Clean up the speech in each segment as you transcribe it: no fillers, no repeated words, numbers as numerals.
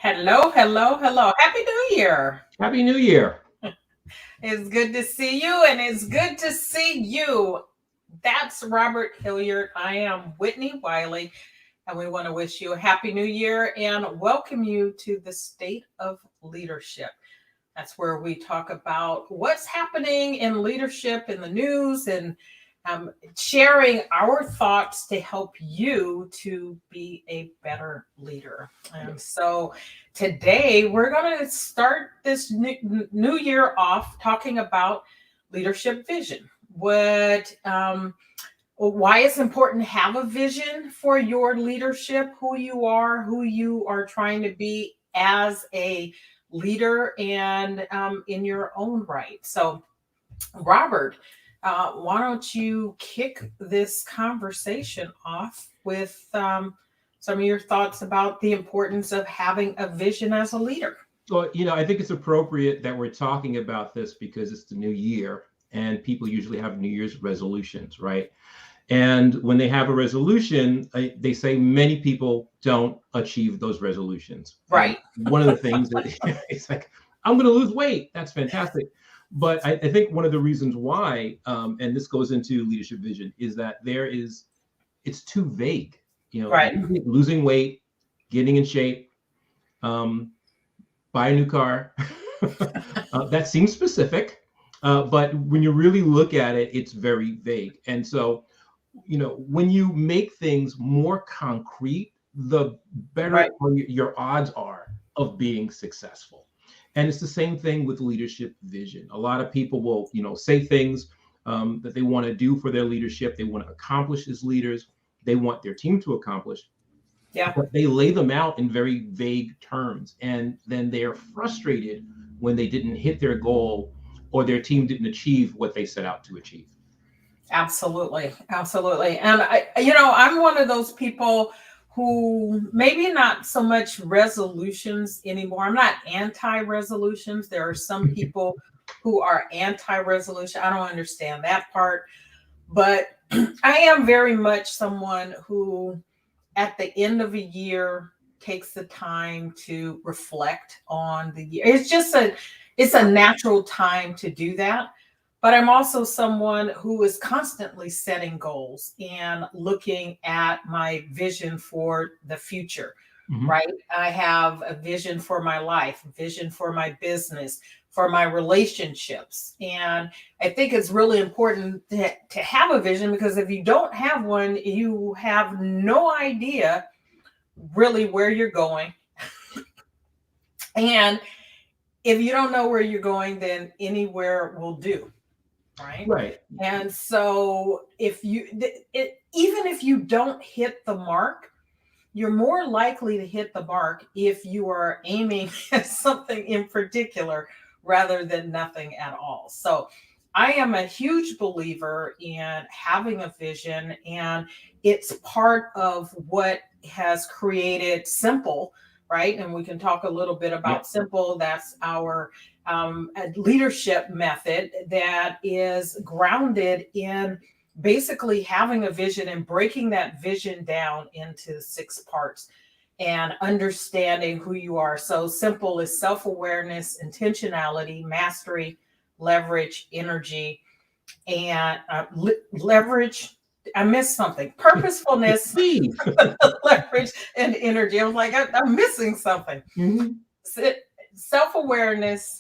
Hello, hello, hello. Happy New Year. Happy New Year. It's good to see you, and it's good to see you. That's Robert Hilliard. I am Whitney Wiley, and we want to wish you a Happy New Year and welcome you to the State of Leadership. That's where we talk about what's happening in leadership in the news and sharing our thoughts to help you to be a better leader. And so today we're going to start this new year off talking about leadership vision. Why it's important to have a vision for your leadership, who you are trying to be as a leader and in your own right. So, Robert, why don't you kick this conversation off with some of your thoughts about the importance of having a vision as a leader? Well, I think it's appropriate that we're talking about this because it's the new year and people usually have New Year's resolutions, right? And when they have a resolution, they say many people don't achieve those resolutions. Right. And one of the things that it's like, I'm going to lose weight. That's fantastic. But I think one of the reasons why, and this goes into leadership vision, is that it's too vague. Right. Losing weight, getting in shape, buy a new car. That seems specific, but when you really look at it, it's very vague. And so, when you make things more concrete, the better your odds are of being successful. And it's the same thing with leadership vision. A lot of people will, say things that they want to do for their leadership. They want to accomplish as leaders. They want their team to accomplish. Yeah. But they lay them out in very vague terms. And then they are frustrated when they didn't hit their goal or their team didn't achieve what they set out to achieve. Absolutely. Absolutely. And I'm one of those people who maybe not so much resolutions anymore. I'm not anti-resolutions. There are some people who are anti-resolution. I don't understand that part. But I am very much someone who, at the end of a year, takes the time to reflect on the year. It's a natural time to do that. But I'm also someone who is constantly setting goals and looking at my vision for the future, right? I have a vision for my life, vision for my business, for my relationships. And I think it's really important to have a vision, because if you don't have one, you have no idea really where you're going. And if you don't know where you're going, then anywhere will do. Right. And so even if you don't hit the mark, you're more likely to hit the mark if you are aiming at something in particular rather than nothing at all. So I am a huge believer in having a vision, and it's part of what has created Simple, right? And we can talk a little bit about Simple. That's our leadership method that is grounded in basically having a vision and breaking that vision down into 6 parts and understanding who you are. So Simple is self-awareness, intentionality, mastery, leverage, energy, and leverage. I missed something. Purposefulness, leverage, and energy. I was like, I'm missing something. Self-awareness,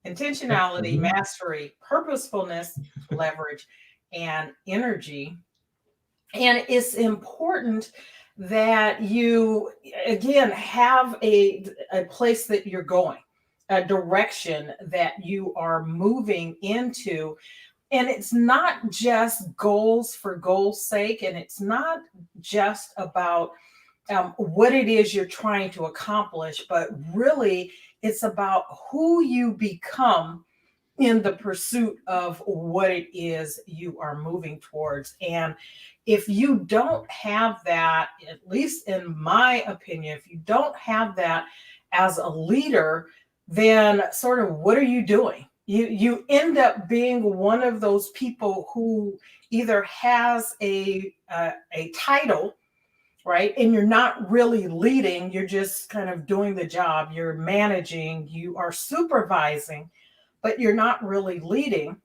intentionality, mastery, purposefulness, leverage, and energy. And it's important that you, again, have a place that you're going, a direction that you are moving into. And it's not just goals for goals' sake, and it's not just about what it is you're trying to accomplish, but really it's about who you become in the pursuit of what it is you are moving towards. And if you don't have that, at least in my opinion, if you don't have that as a leader, then sort of what are you doing? You end up being one of those people who either has a title right? And you're not really leading, you're just kind of doing the job, you're managing, you are supervising, but you're not really leading.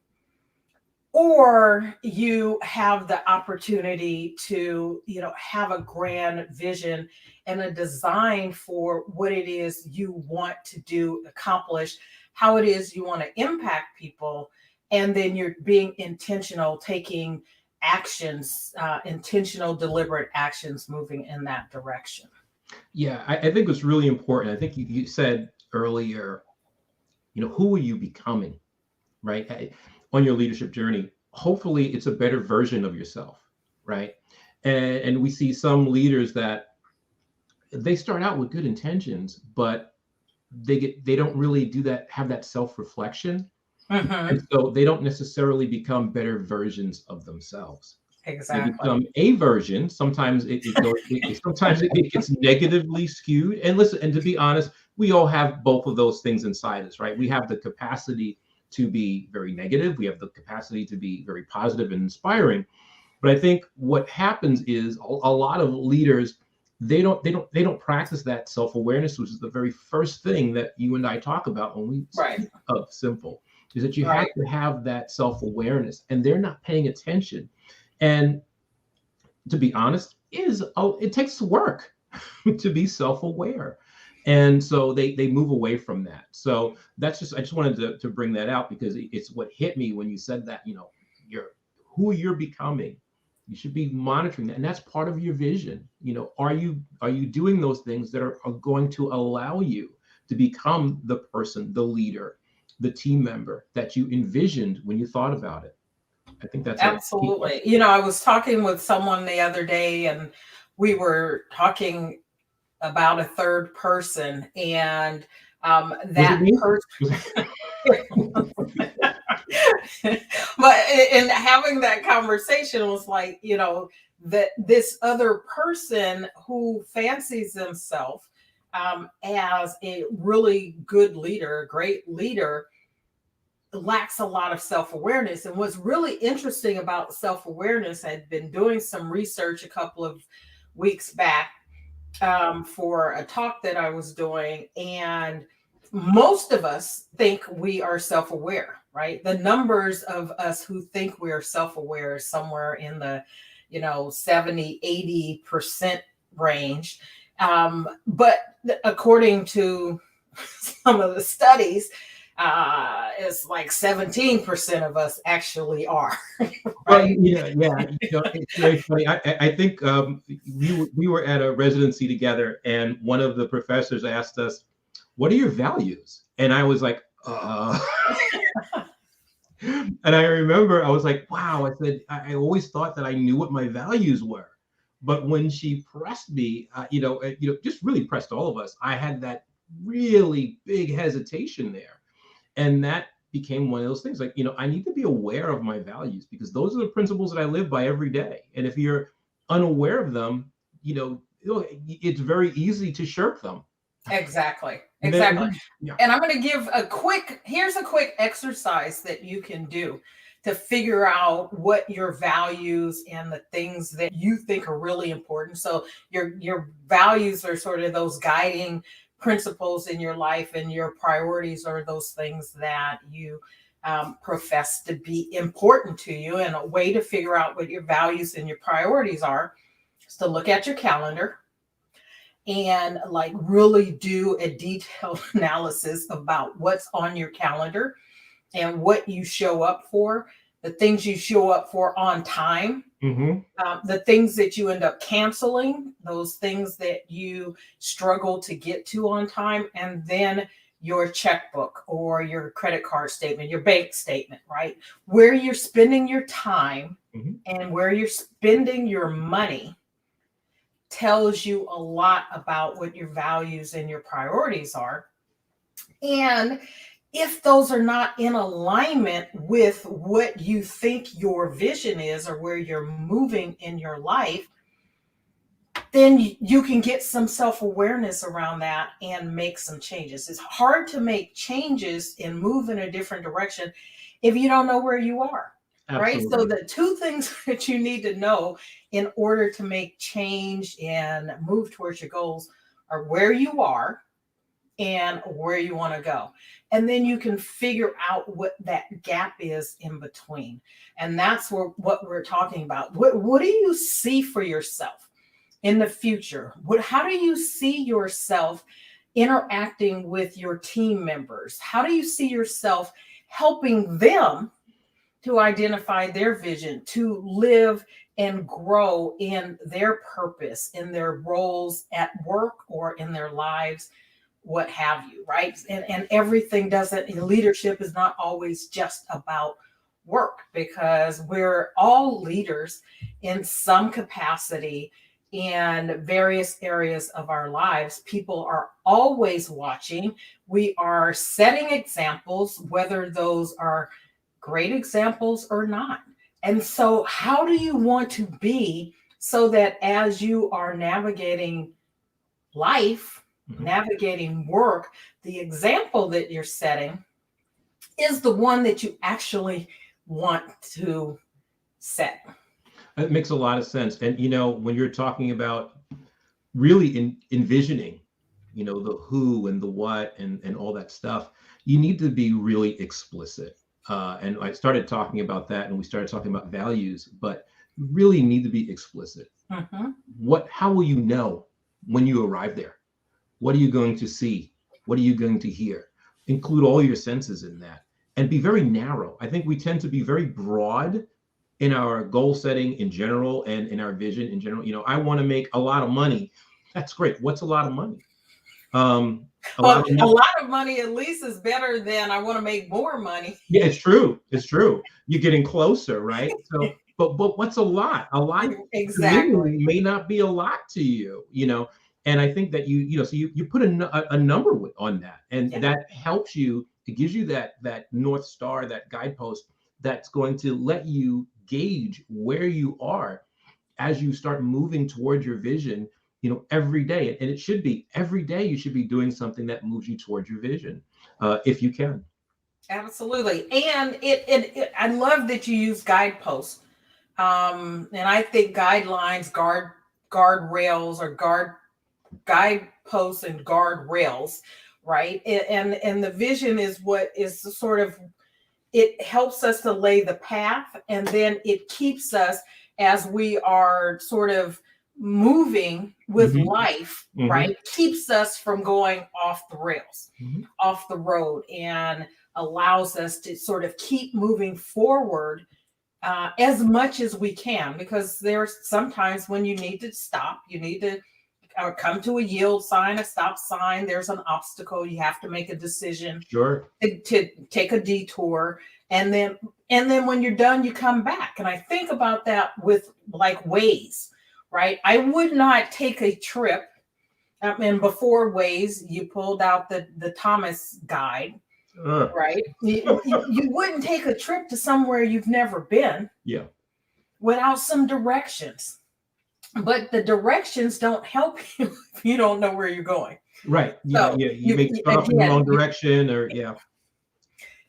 Or you have the opportunity to, have a grand vision and a design for what it is you want to do, accomplish, how it is you want to impact people. And then you're being intentional, taking actions, intentional, deliberate actions, moving in that direction. Yeah, I think it's really important. I think you said earlier, who are you becoming, right? On your leadership journey, hopefully it's a better version of yourself, right? And we see some leaders that they start out with good intentions, but they don't really have that self-reflection. Mm-hmm. And so they don't necessarily become better versions of themselves. They Exactly. become a version. Sometimes sometimes it gets negatively skewed. And listen, and to be honest, we all have both of those things inside us, right? We have the capacity to be very negative. We have the capacity to be very positive and inspiring. But I think what happens is a lot of leaders, they don't practice that self-awareness, which is the very first thing that you and I talk about when we speak of Simple, is that you have to have that self-awareness, and they're not paying attention. And to be honest, it takes work to be self-aware. And so they move away from that. So I just wanted to bring that out because it's what hit me when you said that, who you're becoming. You should be monitoring that. And that's part of your vision. Are you doing those things that are going to allow you to become the person, the leader, the team member that you envisioned when you thought about it? I think that's absolutely. I was talking with someone the other day, and we were talking about a third person, and that person. But in having that conversation was like, that this other person who fancies himself as a really good leader, a great leader, lacks a lot of self-awareness. And what's really interesting about self-awareness, I'd been doing some research a couple of weeks back for a talk that I was doing, and most of us think we are self-aware, right? The numbers of us who think we are self-aware is somewhere in the 70-80% range, but according to some of the studies, it's like 17% of us actually are. Right? Yeah. It's very funny. I think we were at a residency together, and one of the professors asked us, "What are your values?" And I was like, and I remember I was like, "Wow!" I said, "I always thought that I knew what my values were." But when she pressed me, just really pressed all of us, I had that really big hesitation there. And that became one of those things like, I need to be aware of my values because those are the principles that I live by every day. And if you're unaware of them, it's very easy to shirk them. Exactly. Yeah. And I'm going to give here's a quick exercise that you can do to figure out what your values and the things that you think are really important. So your values are sort of those guiding principles in your life, and your priorities are those things that you profess to be important to you. And a way to figure out what your values and your priorities are is to look at your calendar and like really do a detailed analysis about what's on your calendar and what you show up for, the things you show up for on time, the things that you end up canceling, those things that you struggle to get to on time, and then your checkbook or your credit card statement, your bank statement, right? Where you're spending your time and where you're spending your money tells you a lot about what your values and your priorities are. And if those are not in alignment with what you think your vision is or where you're moving in your life, then you can get some self-awareness around that and make some changes. It's hard to make changes and move in a different direction if you don't know where you are. right? So Absolutely. the two things that you need to know in order to make change and move towards your goals are where you are and where you want to go. And then you can figure out what that gap is in between. And that's what we're talking about. What do you see for yourself in the future? How do you see yourself interacting with your team members? How do you see yourself helping them to identify their vision, to live and grow in their purpose, in their roles at work or in their lives, what have you, right? And everything doesn't, leadership is not always just about work, because we're all leaders in some capacity in various areas of our lives. People are always watching. We are setting examples, whether those are great examples or not. And so, how do you want to be so that as you are navigating life, navigating work, the example that you're setting is the one that you actually want to set? It makes a lot of sense. And, when you're talking about really envisioning, the who and the what and all that stuff, you need to be really explicit. And I started talking about that, and we started talking about values, but you really need to be explicit. How will you know when you arrive there? What are you going to see? What are you going to hear? Include all your senses in that, and be very narrow. I think we tend to be very broad in our goal setting in general and in our vision in general. I want to make a lot of money. That's great. What's a lot of money? A lot of money at least is better than I want to make more money. Yeah, it's true. It's true. You're getting closer, right? So, but what's a lot? A lot Exactly may not be a lot to you, And I think that so you put a number on that, and that helps you. It gives you that North Star, that guidepost that's going to let you gauge where you are as you start moving towards your vision, every day. And it should be every day you should be doing something that moves you towards your vision, if you can. Absolutely. And I love that you use guideposts. And I think guidelines, guardrails, or guideposts and guardrails, right? And the vision is what is sort of, it helps us to lay the path, and then it keeps us as we are sort of moving with life, right? Keeps us from going off the rails, off the road, and allows us to sort of keep moving forward as much as we can, because there's sometimes when you need to stop, you need to come to a yield sign, a stop sign. There's an obstacle. You have to make a decision. Sure. To take a detour, and then when you're done, you come back. And I think about that with like Waze, right? I would not take a trip. And before Waze, you pulled out the Thomas guide, right? You wouldn't take a trip to somewhere you've never been, without some directions. But the directions don't help you if you don't know where you're going. Right. Yeah. So you make stop in the wrong direction, or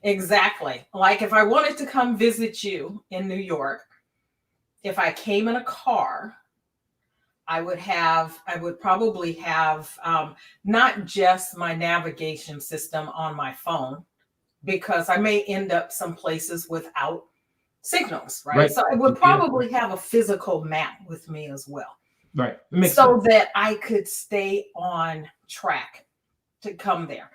Exactly. Like if I wanted to come visit you in New York, if I came in a car, I would probably have not just my navigation system on my phone, because I may end up some places without signals, right? So I would probably have a physical map with me as well. Right. So that I could stay on track to come there.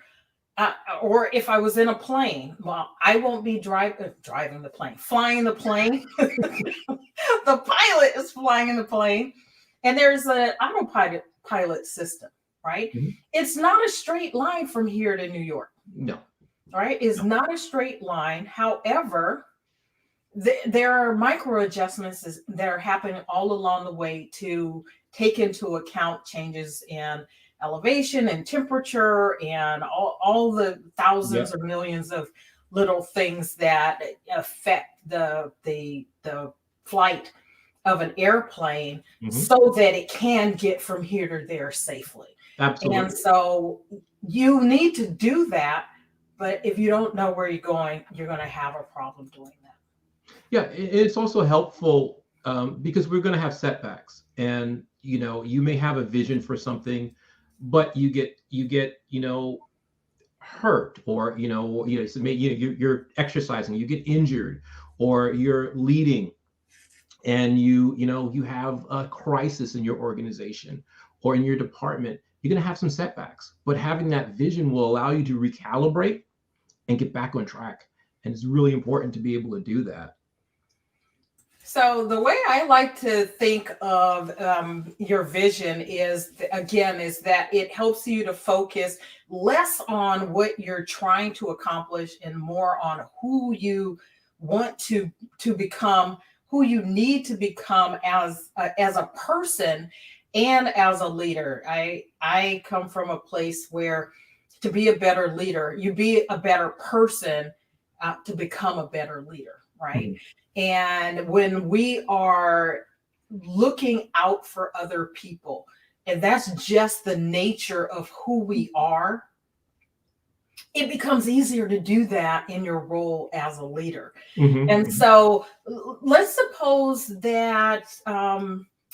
Or if I was in a plane, well, I won't be driving the plane, flying the plane. The pilot is flying the plane, and there's an autopilot system, right? It's not a straight line from here to New York. No. Right? It's not a straight line. However, there are micro adjustments that are happening all along the way to take into account changes in elevation and temperature and all the thousands or millions of little things that affect the flight of an airplane, so that it can get from here to there safely. Absolutely. And so you need to do that. But if you don't know where you're going to have a problem doing that. Yeah, it's also helpful because we're going to have setbacks, and you may have a vision for something, but you get hurt, or so you're exercising, you get injured, or you're leading, and you have a crisis in your organization or in your department. You're going to have some setbacks, but having that vision will allow you to recalibrate and get back on track. And it's really important to be able to do that. So the way I like to think of your vision is, again, is that it helps you to focus less on what you're trying to accomplish and more on who you want to become, who you need to become as a person and as a leader. I come from a place where to be a better leader, you be a better person to become a better leader, right? Mm-hmm. And when we are looking out for other people, and that's just the nature of who we are, it becomes easier to do that in your role as a leader. Mm-hmm. And so let's suppose that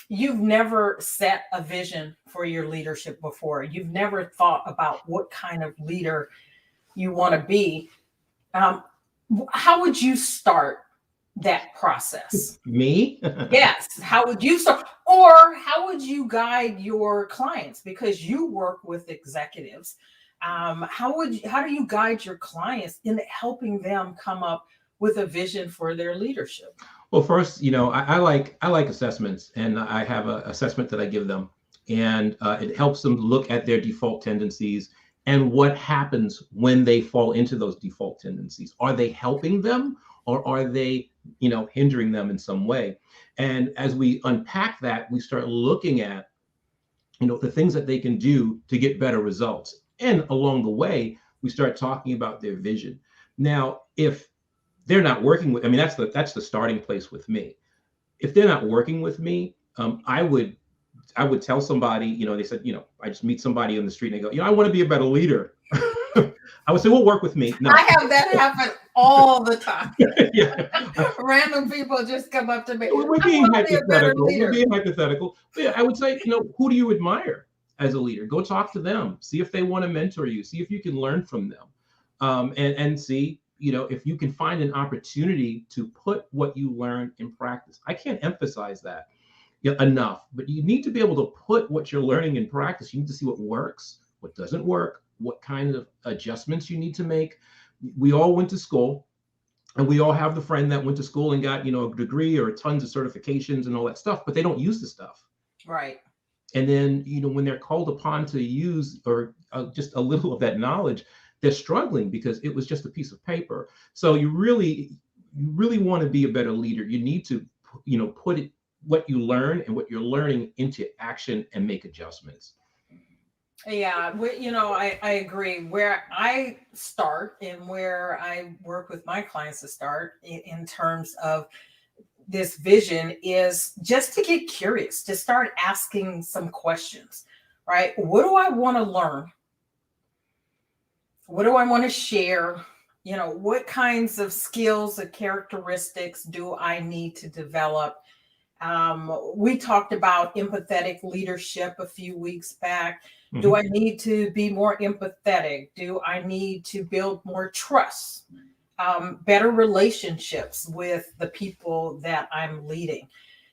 you've never set a vision for your leadership before. You've never thought about what kind of leader you want to be. How would you start that process? Me? Yes. How would you start? Or how would you guide your clients? Because you work with executives. How do you guide your clients in helping them come up with a vision for their leadership? Well, first, I like assessments, and I have an assessment that I give them, and it helps them look at their default tendencies and what happens when they fall into those default tendencies. Are they helping them, or are they, hindering them in some way? And as we unpack that, we start looking at, the things that they can do to get better results. And along the way, we start talking about their vision. Now, if they're not working with, that's the starting place with me. If they're not working with me, I would tell somebody, they said, I just meet somebody on the street and they go, I want to be a better leader. I would say, well, work with me. No. I have that happen all the time. Yeah. Random people just come up to me. We're being hypothetical. Yeah, I would say, who do you admire as a leader? Go talk to them. See if they want to mentor you. See if you can learn from them. And see, if you can find an opportunity to put what you learn in practice. I can't emphasize that enough, but you need to be able to put what you're learning in practice. You need to see what works, what doesn't work, what kind of adjustments you need to make. We all went to school, and we all have the friend that went to school and got, a degree or tons of certifications and all that stuff, but they don't use the stuff. Right. And then, when they're called upon to use or just a little of that knowledge, they're struggling because it was just a piece of paper. So you really want to be a better leader. You need to, put it, what you learn and what you're learning into action and make adjustments. Yeah, I agree. Where I start and where I work with my clients to start in terms of this vision is just to get curious, to start asking some questions, right? What do I want to learn? What do I want to share? What kinds of skills or characteristics do I need to develop? We talked about empathetic leadership a few weeks back. Mm-hmm. Do I need to be more empathetic? Do I need to build more trust, better relationships with the people that I'm leading?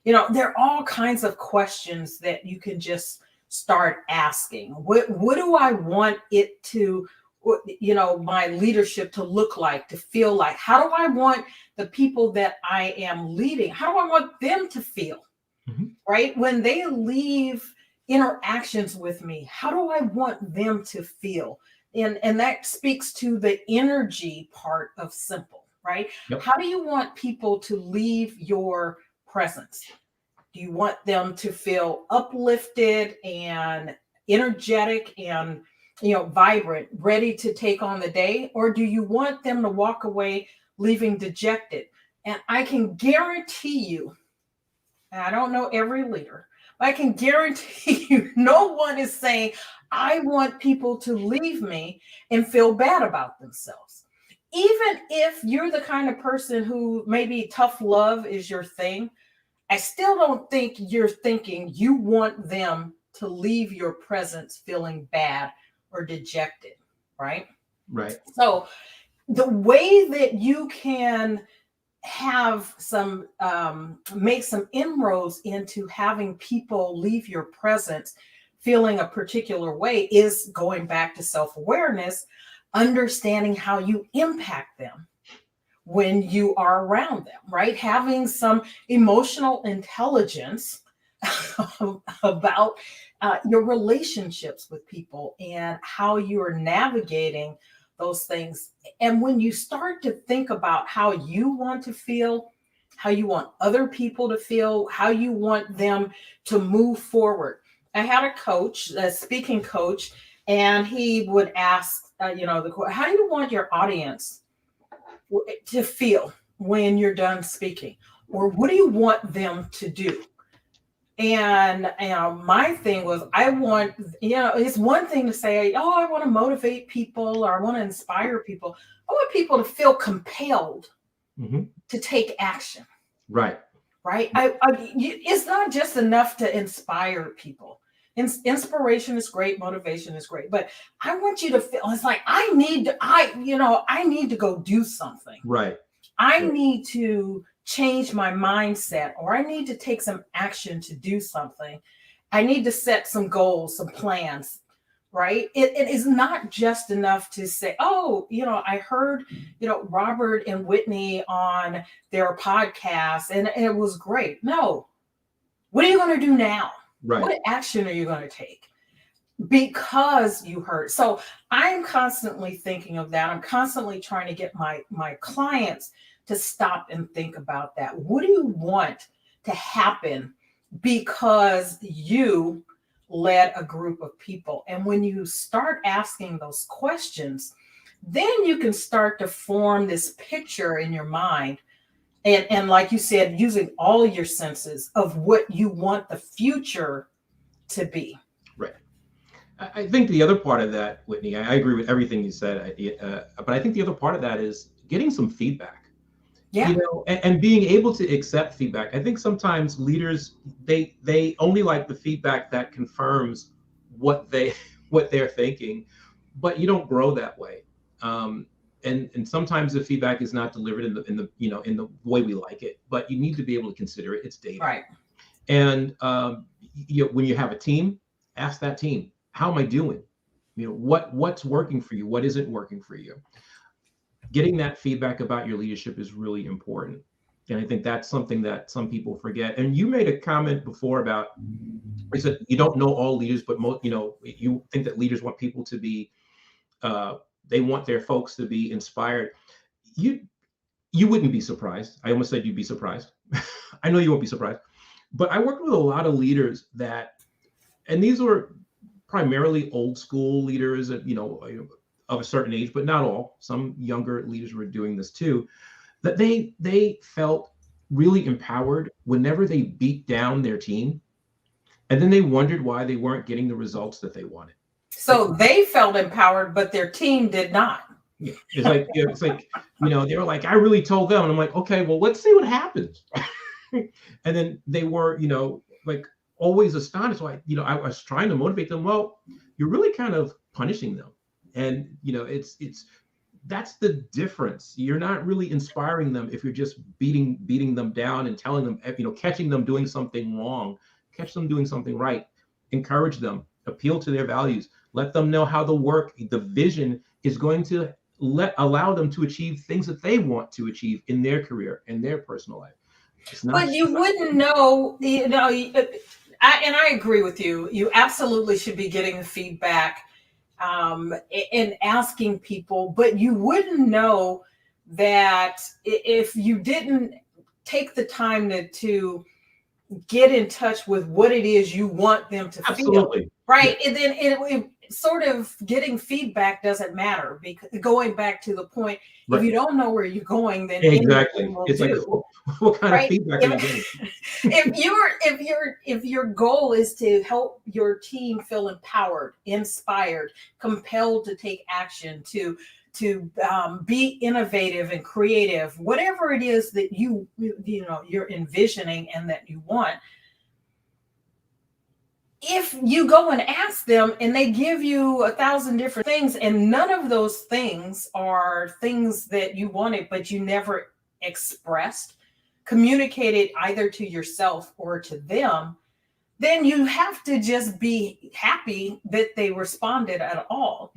There are all kinds of questions that you can just start asking. What do I want it to, my leadership to look like, to feel like? How do I want the people that I am leading, how do I want them to feel? Mm-hmm. Right? When they leave interactions with me, how do I want them to feel? And that speaks to the energy part of Simple, right? Yep. How do you want people to leave your presence? Do you want them to feel uplifted and energetic and vibrant, ready to take on the day? Or do you want them to walk away leaving dejected? And I can guarantee you, and I don't know every leader, but I can guarantee you no one is saying, I want people to leave me and feel bad about themselves. even if you're the kind of person who maybe tough love is your thing, I still don't think you're thinking you want them to leave your presence feeling bad or dejected, right? Right. So the way that you can have some make some inroads into having people leave your presence feeling a particular way is going back to self-awareness, understanding how you impact them when you are around them, right? Having some emotional intelligence about your relationships with people and how you are navigating those things. And when you start to think about how you want to feel, how you want other people to feel, how you want them to move forward. I had a coach, a speaking coach, and he would ask, how do you want your audience to feel when you're done speaking? Or what do you want them to do? And my thing was, I want, it's one thing to say, oh, I want to motivate people or I want to inspire people. I want people to feel compelled to take action. Right. Right. It's not just enough to inspire people. Inspiration is great, motivation is great, but I want you to feel it's like I need to go do something. Right. I need to change my mindset, or I need to take some action to do something. I need to set some goals, some plans, right? It is not just enough to say, oh, I heard, Robert and Whitney on their podcast and it was great. No. What are you going to do now? Right. What action are you going to take? Because you heard. So I'm constantly thinking of that. I'm constantly trying to get my clients to stop and think about that. What do you want to happen because you led a group of people? And when you start asking those questions, then you can start to form this picture in your mind. And like you said, using all your senses of what you want the future to be. Right. I think the other part of that, Whitney, I agree with everything you said, but I think the other part of that is getting some feedback. Yeah. And being able to accept feedback. I think sometimes leaders, they only like the feedback that confirms what they're thinking, but you don't grow that way. And sometimes the feedback is not delivered in the way we like it, but you need to be able to consider it. It's data. Right. And when you have a team, ask that team, how am I doing? What's working for you? What isn't working for you? Getting that feedback about your leadership is really important. And I think that's something that some people forget. And you made a comment before about, you said you don't know all leaders, but you think that leaders want people to be, they want their folks to be inspired. You wouldn't be surprised. I almost said you'd be surprised. I know you won't be surprised. But I worked with a lot of leaders and these were primarily old school leaders, of a certain age, but not all. Some younger leaders were doing this too, that they felt really empowered whenever they beat down their team. And then they wondered why they weren't getting the results that they wanted. So they felt empowered, but their team did not. Yeah. It's like, they were like, I really told them. And I'm like, okay, well, let's see what happens. And then they were, like always astonished. So I was trying to motivate them. Well, you're really kind of punishing them. And, that's the difference. You're not really inspiring them if you're just beating them down and telling them, catching them doing something wrong, catch them doing something right, encourage them, appeal to their values, let them know how the vision is going to allow them to achieve things that they want to achieve in their career and their personal life. But you wouldn't know, and I agree with you. You absolutely should be getting the feedback and asking people, but you wouldn't know that if you didn't take the time to get in touch with what it is you want them to feel, right? Yeah. And then it sort of getting feedback doesn't matter, because going back to the point, right, if you don't know where you're going, then exactly it's like, what kind of feedback are you getting? If your goal is to help your team feel empowered, inspired, compelled to take action, to be innovative and creative, whatever it is that you're envisioning and that you want. If you go and ask them and they give you 1,000 different things, and none of those things are things that you wanted, but you never expressed, communicated either to yourself or to them, then you have to just be happy that they responded at all,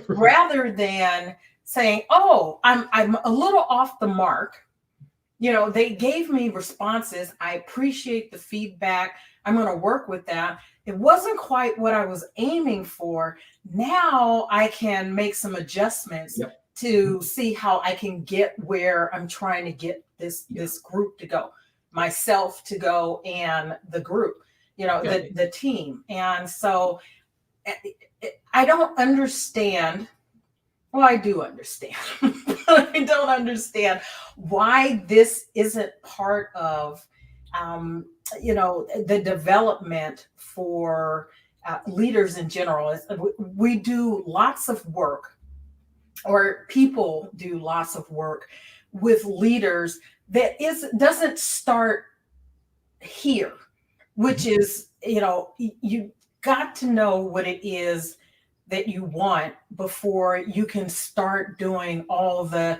rather than saying, oh, I'm a little off the mark. They gave me responses. I appreciate the feedback. I'm going to work with that. It wasn't quite what I was aiming for. Now I can make some adjustments to see how I can get where I'm trying to get this group to go, myself to go, and the group, the team. And so I don't understand. Well, I do understand, but I don't understand why this isn't part of, the development for leaders in general. We do lots of work, or people do lots of work with leaders that doesn't start here, which is, you got to know what it is that you want before you can start doing all the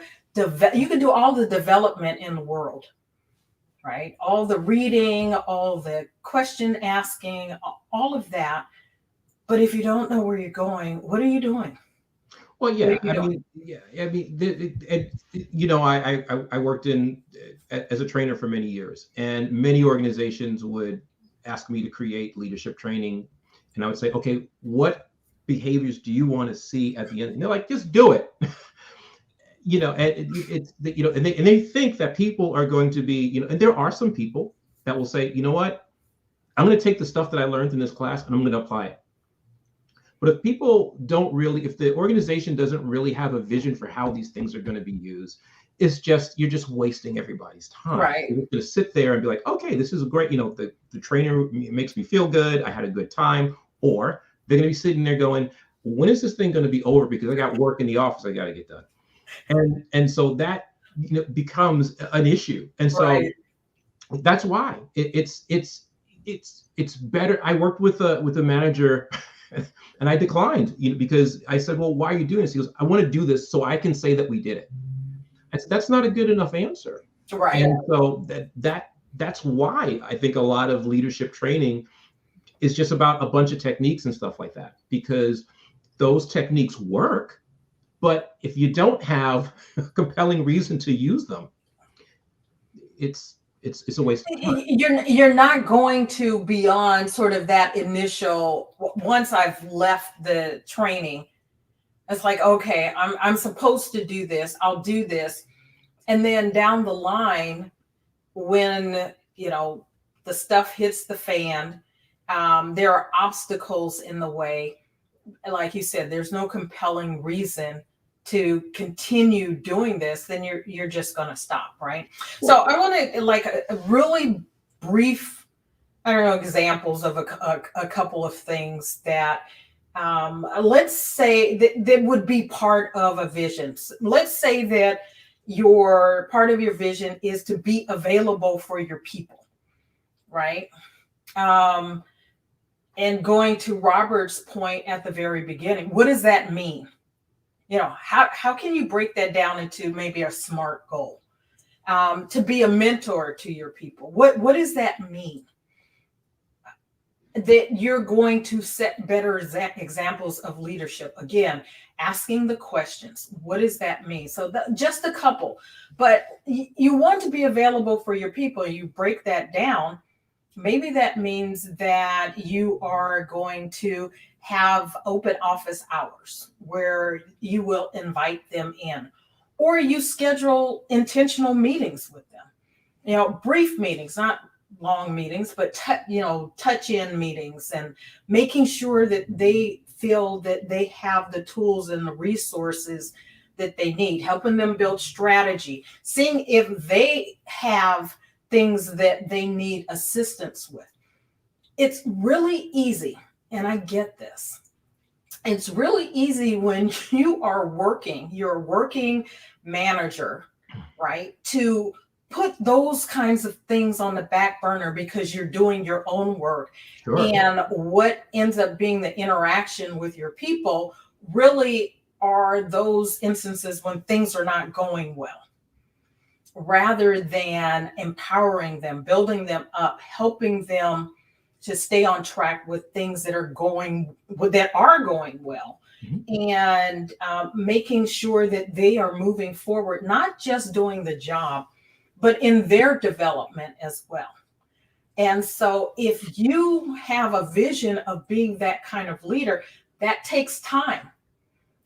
you can do all the development in the world, right? All the reading, all the question asking, all of that. But if you don't know where you're going, what are you doing? Well, yeah, I mean, I worked as a trainer for many years, and many organizations would ask me to create leadership training, and I would say, okay, what behaviors do you want to see at the end? And they're like, just do it. And they think that people are going to be, and there are some people that will say, you know what, I'm going to take the stuff that I learned in this class and I'm going to apply it. But if the organization doesn't really have a vision for how these things are going to be used, you're just wasting everybody's time. Right. You're going to sit there and be like, okay, this is great. The trainer makes me feel good. I had a good time. Or they're going to be sitting there going, when is this thing going to be over? Because I got work in the office I got to get done. And so that becomes an issue. And so that's why it's better. I worked with a manager and I declined, because I said, well, why are you doing this? He goes, I want to do this so I can say that we did it. That's not a good enough answer. Right. And so that's why I think a lot of leadership training is just about a bunch of techniques and stuff like that, because those techniques work, but if you don't have a compelling reason to use them, it's a waste of time. You're not going to beyond sort of that initial, once I've left the training, it's like, okay, I'm supposed to do this, I'll do this. And then down the line, when, the stuff hits the fan, there are obstacles in the way. Like you said, there's no compelling reason to continue doing this, then you're just going to stop, right? So I want to a really brief, examples of a couple of things that let's say that would be part of a vision. Let's say that part of your vision is to be available for your people, right? And going to Robert's point at the very beginning, what does that mean? How can you break that down into maybe a SMART goal? To be a mentor to your people. What does that mean? That you're going to set better examples of leadership. Again, asking the questions. What does that mean? So just a couple. But you want to be available for your people. You break that down. Maybe that means that you are going to have open office hours where you will invite them in, or you schedule intentional meetings with them, brief meetings, not long meetings, but touch-in meetings, and making sure that they feel that they have the tools and the resources that they need, helping them build strategy, seeing if they have things that they need assistance with. It's really easy, and I get this. It's really easy when you're a working manager, right? To put those kinds of things on the back burner because you're doing your own work. Sure. And what ends up being the interaction with your people really are those instances when things are not going well, rather than empowering them, building them up, helping them to stay on track with things that are going well, and making sure that they are moving forward, not just doing the job, but in their development as well. And so, if you have a vision of being that kind of leader, that takes time.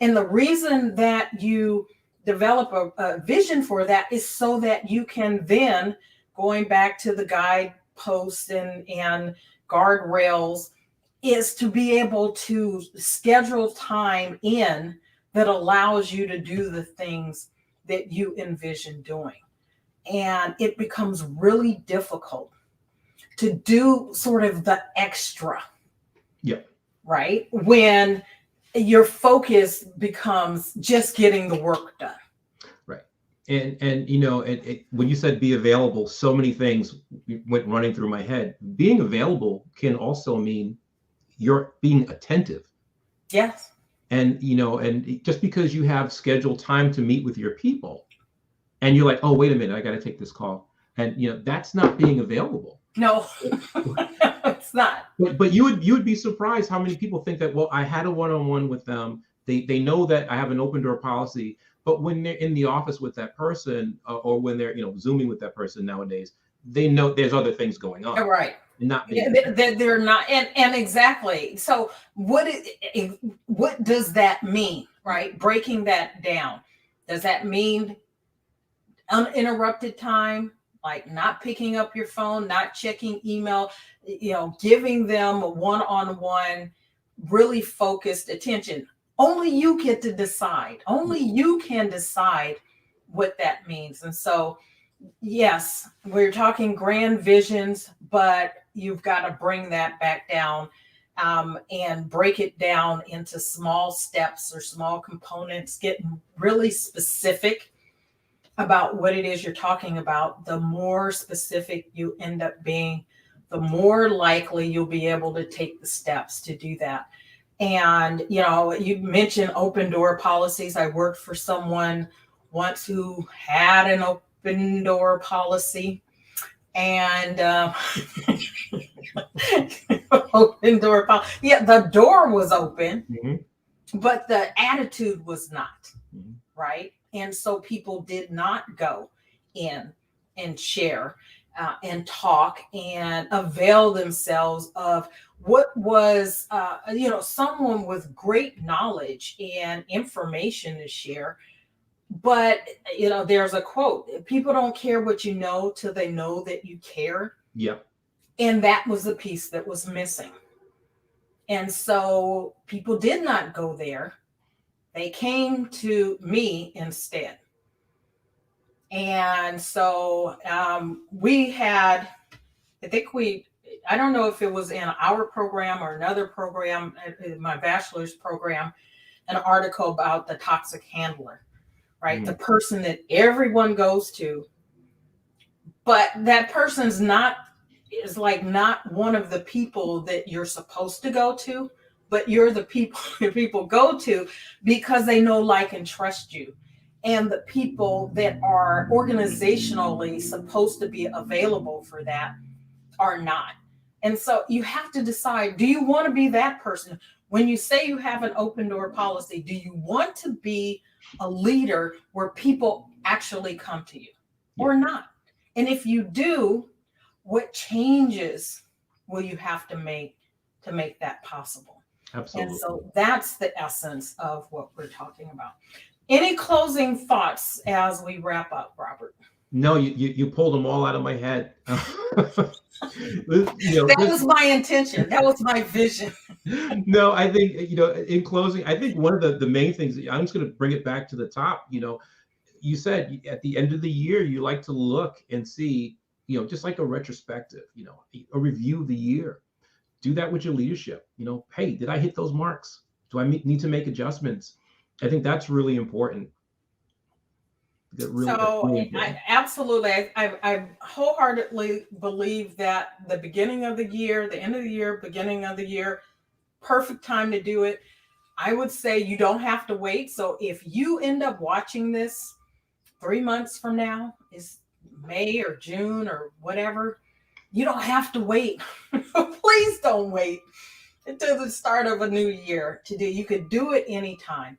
And the reason that you develop a vision for that is so that you can then, going back to the guideposts and guardrails, is to be able to schedule time in that allows you to do the things that you envision doing. And it becomes really difficult to do sort of the extra. Yeah. Right? When your focus becomes just getting the work done. Right. And you know, when you said be available, so many things went running through my head. Being available can also mean you're being attentive. Yes. And you know, and just because you have scheduled time to meet with your people, and you're like, oh, wait a minute, I got to take this call, and you know, that's not being available. No, it's not. But you would be surprised how many people think that, well, I had a one-on-one with them. They know that I have an open door policy, but when they're in the office with that person, or when they're, you know, Zooming with that person nowadays, they know there's other things going on. Right. Not being they're not, and exactly. So what does that mean, right? Breaking that down. Does that mean uninterrupted time? Like not picking up your phone, not checking email, you know, giving them a one-on-one, really focused attention. Only you get to decide. Only you can decide what that means. And so, yes, we're talking grand visions, but you've got to bring that back down, and break it down into small steps or small components, get really specific about what it is you're talking about. The more specific you end up being, the more likely you'll be able to take the steps to do that. And, you know, you mentioned open door policies. I worked for someone once who had an open door policy, and open door policy. Yeah, the door was open, but the attitude was not, right? And so people did not go in and share and talk and avail themselves of what was, you know, someone with great knowledge and information to share. But, you know, there's a quote: people don't care what you know till they know that you care. Yeah. And that was the piece that was missing. And so people did not go there. They came to me instead. And so we had, I don't know if it was in our program or another program, my bachelor's program, an article about the toxic handler, right? The person that everyone goes to, but that person's not one of the people that you're supposed to go to, but you're the people go to because they know, like, and trust you. And the people that are organizationally supposed to be available for that are not. And so you have to decide, do you want to be that person? When you say you have an open door policy, do you want to be a leader where people actually come to you or not? And if you do, what changes will you have to make that possible? Absolutely. And so that's the essence of what we're talking about. Any closing thoughts as we wrap up, Robert? No, you pulled them all out of my head. That was my intention. That was my vision. No, I think, you know, in closing, I think one of the main things, I'm just going to bring it back to the top. You know, you said at the end of the year, you like to look and see, you know, just like a retrospective, you know, a review of the year. Do that with your leadership. You know, hey, did I hit those marks? Do I need to make adjustments? I think that's really important. I absolutely, I wholeheartedly believe that the beginning of the year, the end of the year, beginning of the year, perfect time to do it. I would say you don't have to wait. So if you end up watching this 3 months from now, is May or June or whatever, you don't have to wait. Please don't wait until the start of a new year to do. You could do it anytime.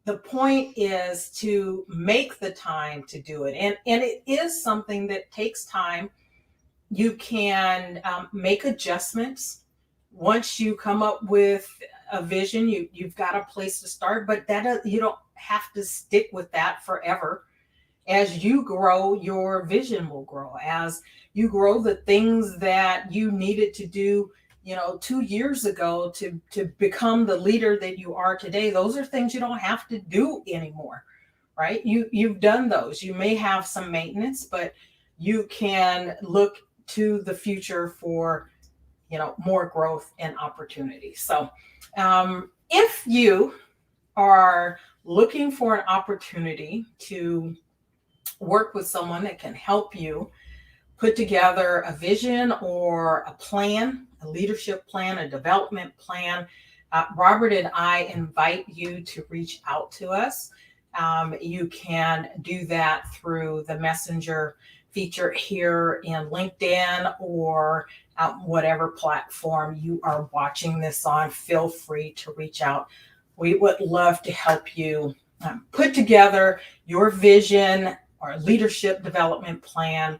The point is to make the time to do it. And it is something that takes time. You can make adjustments. Once you come up with a vision, you've got a place to start, but that you don't have to stick with that forever. As you grow, your vision will grow. As you grow, the things that you needed to do 2 years ago to become the leader that you are today, those are things you don't have to do anymore, right? You've done those. You may have some maintenance, but you can look to the future for more growth and opportunity. So if you are looking for an opportunity to work with someone that can help you put together a vision or a plan, a leadership plan, a development plan, Robert and I invite you to reach out to us. You can do that through the messenger feature here in LinkedIn or whatever platform you are watching this on. Feel free to reach out. We would love to help you put together your vision or leadership development plan.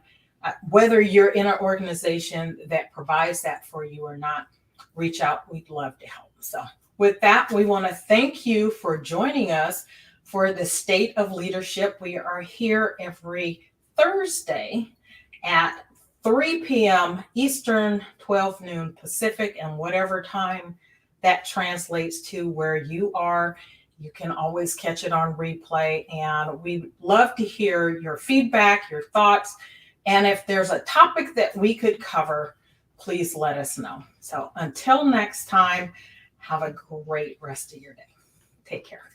Whether you're in an organization that provides that for you or not, reach out. We'd love to help. So with that, we want to thank you for joining us for the State of Leadership. We are here every Thursday at 3 p.m. Eastern, 12 noon Pacific, and whatever time that translates to where you are. You can always catch it on replay, and we'd love to hear your feedback, your thoughts. And if there's a topic that we could cover, please let us know. So until next time, have a great rest of your day. Take care.